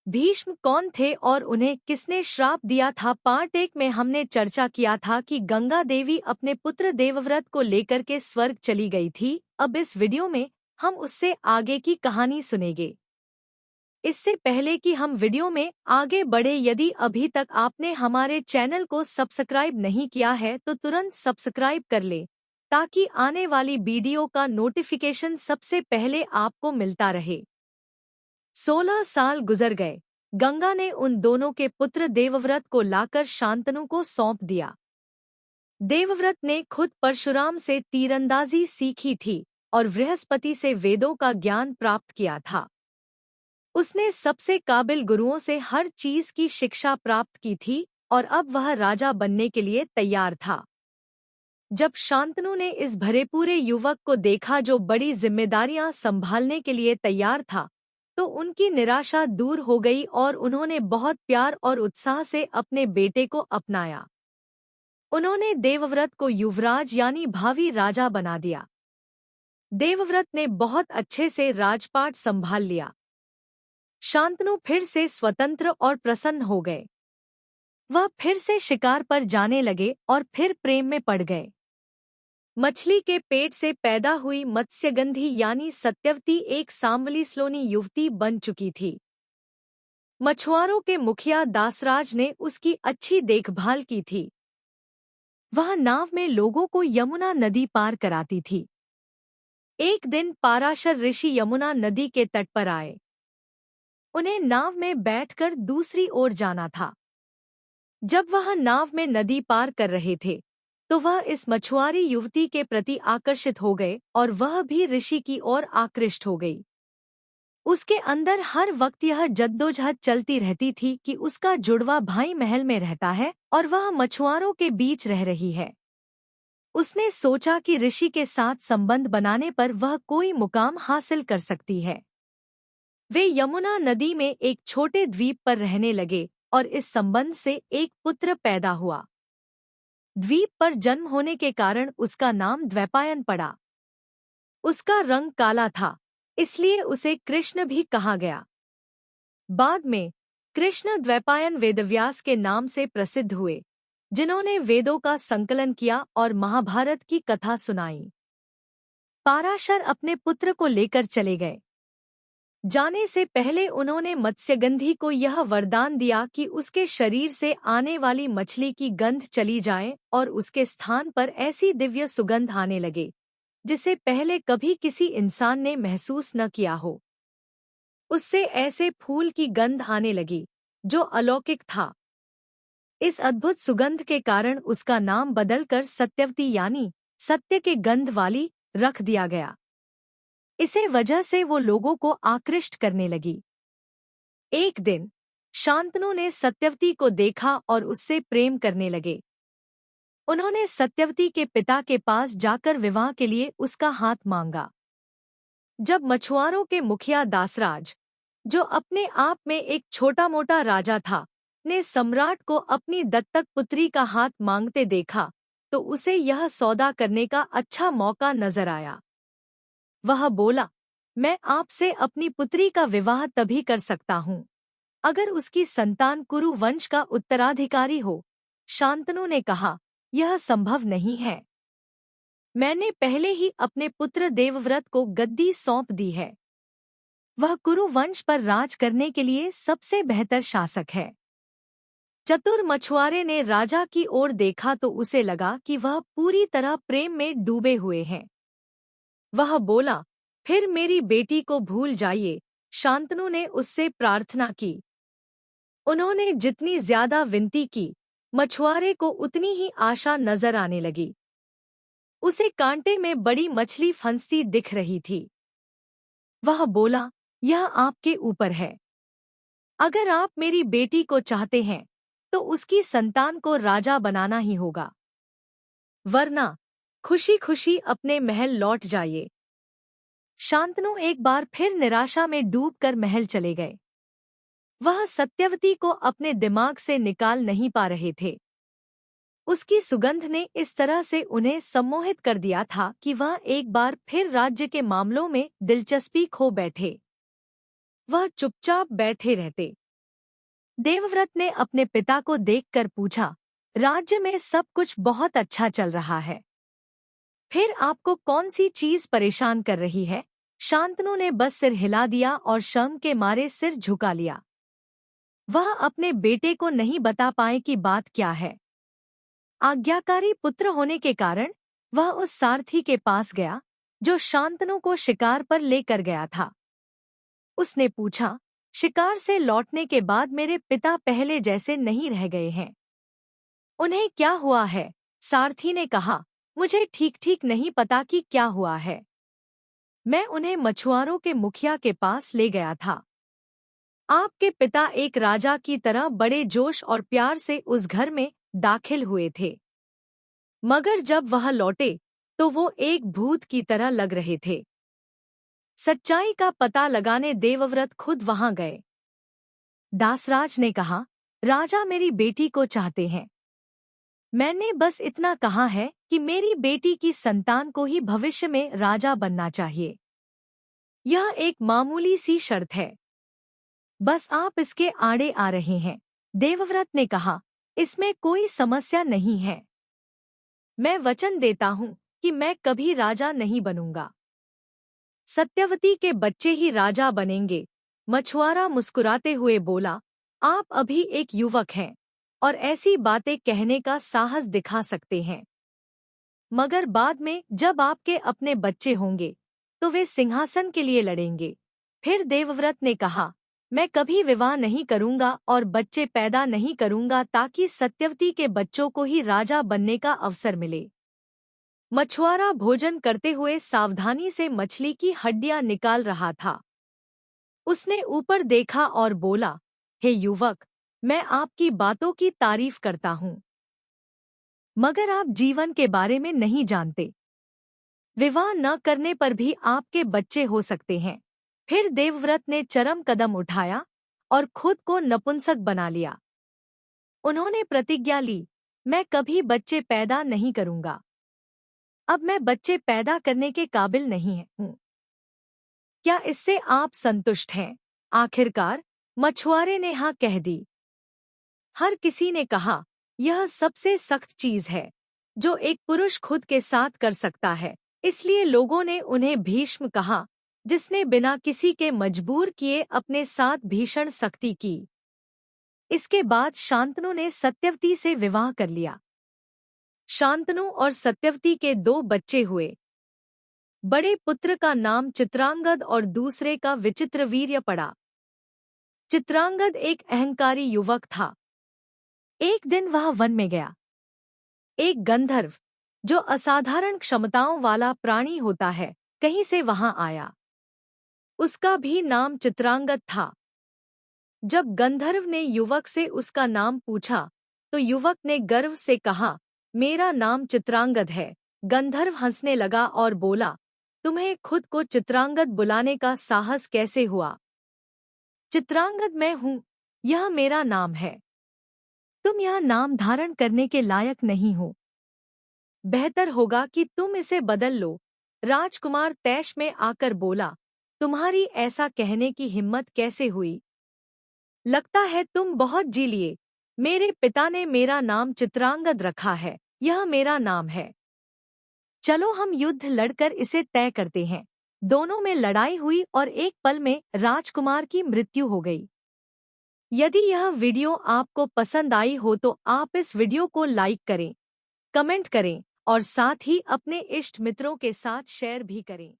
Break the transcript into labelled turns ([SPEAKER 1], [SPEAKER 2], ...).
[SPEAKER 1] भीष्म कौन थे और उन्हें किसने श्राप दिया था? पार्ट 1 में हमने चर्चा किया था कि गंगा देवी अपने पुत्र देवव्रत को लेकर के स्वर्ग चली गई थी। अब इस वीडियो में हम उससे आगे की कहानी सुनेंगे। इससे पहले कि हम वीडियो में आगे बढ़े, यदि अभी तक आपने हमारे चैनल को सब्सक्राइब नहीं किया है तो तुरंत सब्सक्राइब कर ले, ताकि आने वाली वीडियो का नोटिफिकेशन सबसे पहले आपको मिलता रहे। 16 साल गुजर गए। गंगा ने उन दोनों के पुत्र देवव्रत को लाकर शांतनु को सौंप दिया। देवव्रत ने खुद परशुराम से तीरंदाजी सीखी थी और बृहस्पति से वेदों का ज्ञान प्राप्त किया था। उसने सबसे काबिल गुरुओं से हर चीज की शिक्षा प्राप्त की थी और अब वह राजा बनने के लिए तैयार था। जब शांतनु ने इस भरेपूरे युवक को देखा जो बड़ी जिम्मेदारियां संभालने के लिए तैयार था, तो उनकी निराशा दूर हो गई और उन्होंने बहुत प्यार और उत्साह से अपने बेटे को अपनाया। उन्होंने देवव्रत को युवराज यानी भावी राजा बना दिया। देवव्रत ने बहुत अच्छे से राजपाट संभाल लिया। शांतनु फिर से स्वतंत्र और प्रसन्न हो गए। वह फिर से शिकार पर जाने लगे और फिर प्रेम में पड़ गए। मछली के पेट से पैदा हुई मत्स्यगंधी यानी सत्यवती एक सांवली सलोनी युवती बन चुकी थी। मछुआरों के मुखिया दासराज ने उसकी अच्छी देखभाल की थी। वह नाव में लोगों को यमुना नदी पार कराती थी। एक दिन पाराशर ऋषि यमुना नदी के तट पर आए। उन्हें नाव में बैठकर दूसरी ओर जाना था। जब वह नाव में नदी पार कर रहे थे, तो वह इस मछुआरी युवती के प्रति आकर्षित हो गए और वह भी ऋषि की ओर आकृष्ट हो गई। उसके अंदर हर वक्त यह जद्दोजहद चलती रहती थी कि उसका जुड़वा भाई महल में रहता है और वह मछुआरों के बीच रह रही है। उसने सोचा कि ऋषि के साथ संबंध बनाने पर वह कोई मुकाम हासिल कर सकती है। वे यमुना नदी में एक छोटे द्वीप पर रहने लगे और इस संबंध से एक पुत्र पैदा हुआ। द्वीप पर जन्म होने के कारण उसका नाम द्वैपायन पड़ा। उसका रंग काला था, इसलिए उसे कृष्ण भी कहा गया। बाद में कृष्ण द्वैपायन वेदव्यास के नाम से प्रसिद्ध हुए, जिन्होंने वेदों का संकलन किया और महाभारत की कथा सुनाई। पाराशर अपने पुत्र को लेकर चले गए। जाने से पहले उन्होंने मत्स्यगंधी को यह वरदान दिया कि उसके शरीर से आने वाली मछली की गंध चली जाए और उसके स्थान पर ऐसी दिव्य सुगंध आने लगे जिसे पहले कभी किसी इंसान ने महसूस न किया हो। उससे ऐसे फूल की गंध आने लगी जो अलौकिक था। इस अद्भुत सुगंध के कारण उसका नाम बदलकर सत्यवती यानी सत्य के गंध वाली रख दिया गया। इसे वजह से वो लोगों को आकृष्ट करने लगी। एक दिन शांतनु ने सत्यवती को देखा और उससे प्रेम करने लगे। उन्होंने सत्यवती के पिता के पास जाकर विवाह के लिए उसका हाथ मांगा। जब मछुआरों के मुखिया दासराज, जो अपने आप में एक छोटा मोटा राजा था, ने सम्राट को अपनी दत्तक पुत्री का हाथ मांगते देखा, तो उसे यह सौदा करने का अच्छा मौका नजर आया। वह बोला, मैं आपसे अपनी पुत्री का विवाह तभी कर सकता हूँ अगर उसकी संतान कुरु वंश का उत्तराधिकारी हो। शांतनु ने कहा, यह संभव नहीं है। मैंने पहले ही अपने पुत्र देवव्रत को गद्दी सौंप दी है। वह कुरु वंश पर राज करने के लिए सबसे बेहतर शासक है। चतुर मछुआरे ने राजा की ओर देखा तो उसे लगा कि वह पूरी तरह प्रेम में डूबे हुए हैं। वह बोला, फिर मेरी बेटी को भूल जाइए। शांतनु ने उससे प्रार्थना की। उन्होंने जितनी ज्यादा विनती की, मछुआरे को उतनी ही आशा नजर आने लगी। उसे कांटे में बड़ी मछली फंसती दिख रही थी। वह बोला, यह आपके ऊपर है। अगर आप मेरी बेटी को चाहते हैं, तो उसकी संतान को राजा बनाना ही होगा, वरना खुशी खुशी अपने महल लौट जाइए। शांतनु एक बार फिर निराशा में डूबकर महल चले गए। वह सत्यवती को अपने दिमाग से निकाल नहीं पा रहे थे। उसकी सुगंध ने इस तरह से उन्हें सम्मोहित कर दिया था कि वह एक बार फिर राज्य के मामलों में दिलचस्पी खो बैठे। वह चुपचाप बैठे रहते, देवव्रत ने अपने पिता को देखकर पूछा, राज्य में सब कुछ बहुत अच्छा चल रहा है, फिर आपको कौन सी चीज परेशान कर रही है? शांतनु ने बस सिर हिला दिया और शर्म के मारे सिर झुका लिया। वह अपने बेटे को नहीं बता पाए कि बात क्या है। आज्ञाकारी पुत्र होने के कारण वह उस सारथी के पास गया जो शांतनु को शिकार पर लेकर गया था। उसने पूछा, शिकार से लौटने के बाद मेरे पिता पहले जैसे नहीं रह गए हैं, उन्हें क्या हुआ है? सारथी ने कहा, मुझे ठीक ठीक नहीं पता कि क्या हुआ है। मैं उन्हें मछुआरों के मुखिया के पास ले गया था। आपके पिता एक राजा की तरह बड़े जोश और प्यार से उस घर में दाखिल हुए थे, मगर जब वह लौटे तो वो एक भूत की तरह लग रहे थे। सच्चाई का पता लगाने देवव्रत खुद वहां गए। दासराज ने कहा, राजा मेरी बेटी को चाहते हैं। मैंने बस इतना कहा है कि मेरी बेटी की संतान को ही भविष्य में राजा बनना चाहिए। यह एक मामूली सी शर्त है, बस आप इसके आड़े आ रहे हैं। देवव्रत ने कहा, इसमें कोई समस्या नहीं है। मैं वचन देता हूँ कि मैं कभी राजा नहीं बनूंगा। सत्यवती के बच्चे ही राजा बनेंगे। मछुआरा मुस्कुराते हुए बोला, आप अभी एक युवक हैं और ऐसी बातें कहने का साहस दिखा सकते हैं, मगर बाद में जब आपके अपने बच्चे होंगे तो वे सिंहासन के लिए लड़ेंगे। फिर देवव्रत ने कहा, मैं कभी विवाह नहीं करूंगा और बच्चे पैदा नहीं करूंगा ताकि सत्यवती के बच्चों को ही राजा बनने का अवसर मिले। मछुआरा भोजन करते हुए सावधानी से मछली की हड्डियां निकाल रहा था। उसने ऊपर देखा और बोला, हे युवक, मैं आपकी बातों की तारीफ करता हूँ, मगर आप जीवन के बारे में नहीं जानते। विवाह न करने पर भी आपके बच्चे हो सकते हैं। फिर देवव्रत ने चरम कदम उठाया और खुद को नपुंसक बना लिया। उन्होंने प्रतिज्ञा ली, मैं कभी बच्चे पैदा नहीं करूंगा। अब मैं बच्चे पैदा करने के काबिल नहीं हूँ। क्या इससे आप संतुष्ट हैं? आखिरकार मछुआरे ने हाँ कह दी। हर किसी ने कहा, यह सबसे सख्त चीज है जो एक पुरुष खुद के साथ कर सकता है। इसलिए लोगों ने उन्हें भीष्म कहा, जिसने बिना किसी के मजबूर किए अपने साथ भीषण सख्ती की। इसके बाद शांतनु ने सत्यवती से विवाह कर लिया। शांतनु और सत्यवती के 2 बच्चे हुए। बड़े पुत्र का नाम चित्रांगद और दूसरे का विचित्रवीर्य पड़ा। चित्रांगद एक अहंकारी युवक था। एक दिन वह वन में गया। एक गंधर्व, जो असाधारण क्षमताओं वाला प्राणी होता है, कहीं से वहां आया। उसका भी नाम चित्रांगद था। जब गंधर्व ने युवक से उसका नाम पूछा तो युवक ने गर्व से कहा, मेरा नाम चित्रांगद है। गंधर्व हंसने लगा और बोला, तुम्हें खुद को चित्रांगद बुलाने का साहस कैसे हुआ? चित्रांगद मैं हूँ, यह मेरा नाम है। तुम यह नाम धारण करने के लायक नहीं हो। बेहतर होगा कि तुम इसे बदल लो। राजकुमार तैश में आकर बोला, तुम्हारी ऐसा कहने की हिम्मत कैसे हुई? लगता है तुम बहुत जी लिए। मेरे पिता ने मेरा नाम चित्रांगद रखा है, यह मेरा नाम है। चलो हम युद्ध लड़कर इसे तय करते हैं। दोनों में लड़ाई हुई और एक पल में राजकुमार की मृत्यु हो गई। यदि यह वीडियो आपको पसंद आई हो तो आप इस वीडियो को लाइक करें, कमेंट करें और साथ ही अपने इष्ट मित्रों के साथ शेयर भी करें।